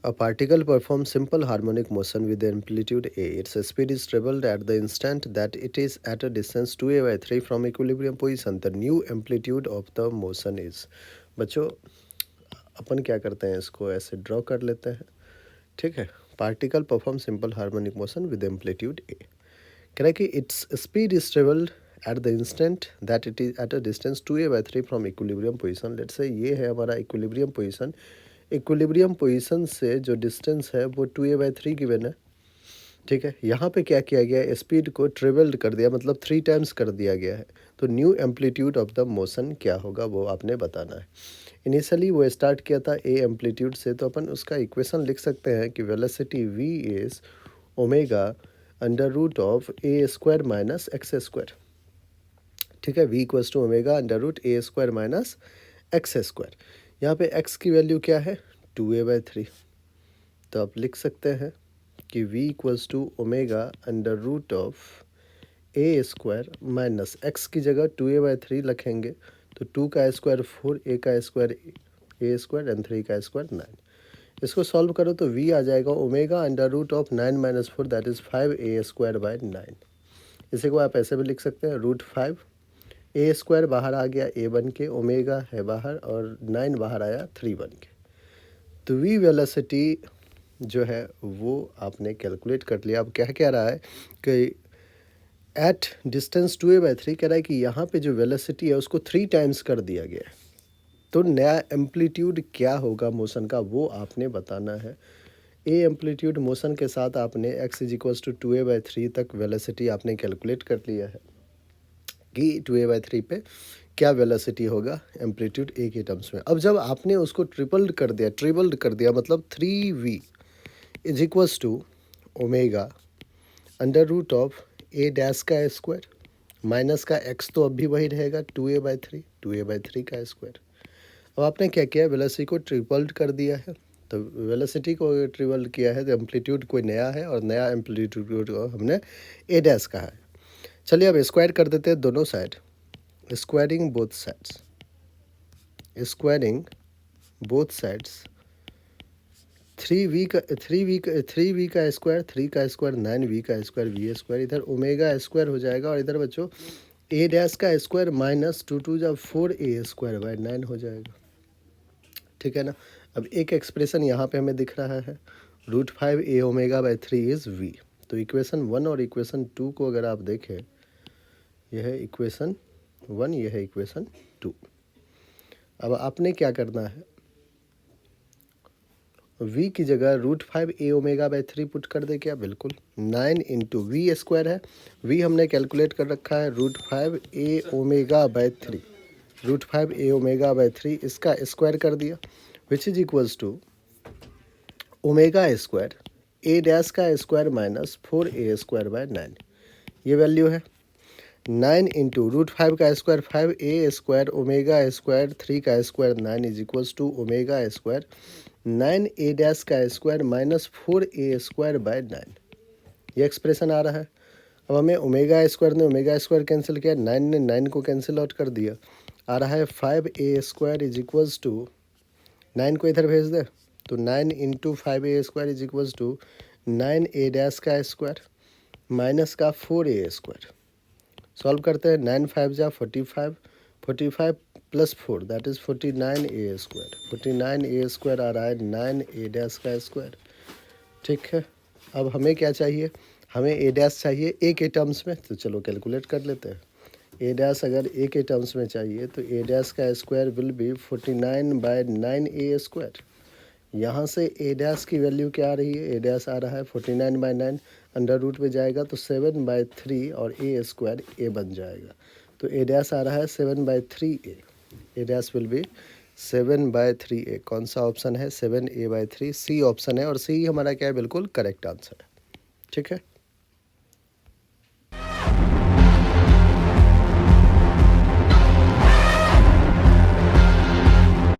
A particle performs simple harmonic motion with the amplitude a. Its speed is trebled at the instant that it is at a distance 2a/3 from equilibrium position. The new amplitude of the motion is. बच्चों अपन क्या करते हैं, इसको ऐसे draw कर लेते हैं. ठीक है. Particle perform simple harmonic motion with amplitude a. कह रहा है कि its speed is travelled at the instant that it is at a distance 2a/3 from equilibrium position. Let's say ये है हमारा इक्विलिब्रियम पोजीशन. इक्विलिब्रियम पोजीशन से जो distance है वो 2a/3 गिवन है. ठीक है. यहाँ पे क्या किया गया है, स्पीड को ट्रेवल्ड कर दिया, मतलब 3 टाइम्स कर दिया गया है. तो new amplitude of the motion क्या होगा वो आपने बताना है. इनिशियली वो स्टार्ट किया था ए एम्पलीट्यूड से, तो अपन उसका इक्वेशन लिख सकते हैं कि velocity v is omega under root of a square minus x square. ठीक है. v equals to omega under root a square minus x square. यहाँ पे x की वैल्यू क्या है, 2a/3. तो आप लिख सकते हैं कि v equals to omega under root of a square minus x की जगह 2a/3 रखेंगे तो 2 का स्क्वायर 4, a का स्क्वायर ए स्क्वायर एंड 3 का स्क्वायर 9. इसको सॉल्व करो तो v आ जाएगा omega under root of 9 minus 4 that is 5a square by 9. इसी को आप ऐसे भी लिख सकते हैं रूट 5, ए स्क्वायर बाहर आ गया ए बन के, ओमेगा है बाहर और 9 बाहर आया 3 बन के. तो v वेलोसिटी जो है वो आपने कैलकुलेट कर लिया. अब क्या कह रहा है कि एट डिस्टेंस 2a/3 कह रहा है कि यहाँ पे जो वेलोसिटी है उसको 3 टाइम्स कर दिया गया है. तो नया एम्पलीट्यूड क्या होगा मोशन का वो आपने बताना है. ए एम्पलीट्यूड मोशन के साथ आपने x is equals to 2a/3 तक वेलोसिटी आपने कैलकुलेट कर लिया है कि 2a/3 पे क्या वेलोसिटी होगा एम्पलीट्यूड ए के टर्म्स में. अब जब आपने उसको ट्रिपल्ड कर दिया मतलब 3v is equals to omega under root of a dash का स्क्वायर माइनस का x तो अब भी वही रहेगा 2a/3 का स्क्वायर. अब आपने क्या किया, वेलोसिटी को ट्रिपल्ड कर दिया है. तो वेलोसिटी को ट्रिपल्ड किया है तो एम्पलीट्यूड कोई नया है और नया एम्पलीट्यूड को हमने ए डैश कहा है. चलिए अब स्क्वायर कर देते हैं दोनों side. Squaring both sides, squaring both sides 3v का स्क्वायर 3 का स्क्वायर 9v का स्क्वायर v स्क्वायर, इधर ओमेगा स्क्वायर हो जाएगा और इधर बच्चों ए डैश का स्क्वायर माइनस 2 जब 4a स्क्वायर बाय 9 हो जाएगा. ठीक है ना. अब एक एक्सप्रेशन यहाँ पे हमें दिख रहा है root 5a omega by 3 is v. तो इक्वेशन 1 और इक्वेशन 2 को अगर आप देखें, यह है इक्वेशन 1, यह है इक्वेशन 2. अब आपने क्या करना है, v की जगह root 5a omega by 3 put कर दे क्या, बिल्कुल. 9 इंटू वी स्क्वायर है, v हमने कैलकुलेट कर रखा है root 5a omega by 3. Root 5a omega by 3 इसका स्क्वायर कर दिया which is equals to omega square a dash का square minus 4a square by 9. ये वैल्यू है 9 इंटू रूट 5 का square 5a square omega square 3 का square 9 is equals to omega square 9a dash का square minus 4a square by 9. ये expression आ रहा है. अब हमें ओमेगा स्क्वायर ने ओमेगा स्क्वायर कैंसिल किया, 9 ने 9 को कैंसिल आउट कर दिया. आ रहा है 5a square is equals to 9 को इधर भेज दे तो 9 into 5a square is equals to 9a dash का स्क्वायर माइनस का 4a स्क्वायर. सॉल्व करते हैं. 9 5 जा 45 plus 4 that is 49a square. 49a square आ रहा है 9a डैश का स्क्वायर. ठीक है. अब हमें क्या चाहिए, हमें ए डैश चाहिए ए के टर्म्स में. तो चलो कैलकुलेट कर लेते हैं. ए डैश अगर ए के टर्म्स में चाहिए तो ए डैश का square will be 49 by 9a square. यहाँ से ए डैश की वैल्यू क्या आ रही है, ए डैश आ रहा है 49 बाय 9, अंडर रूट पे जाएगा तो 7/3 और ए स्क्वायर ए बन जाएगा. तो ए डैश आ रहा है 7/3a. A dash will be 7/3a. कौन सा ऑप्शन है, 7a/3. सी ऑप्शन है और सी हमारा क्या है, बिल्कुल करेक्ट आंसर है. ठीक है.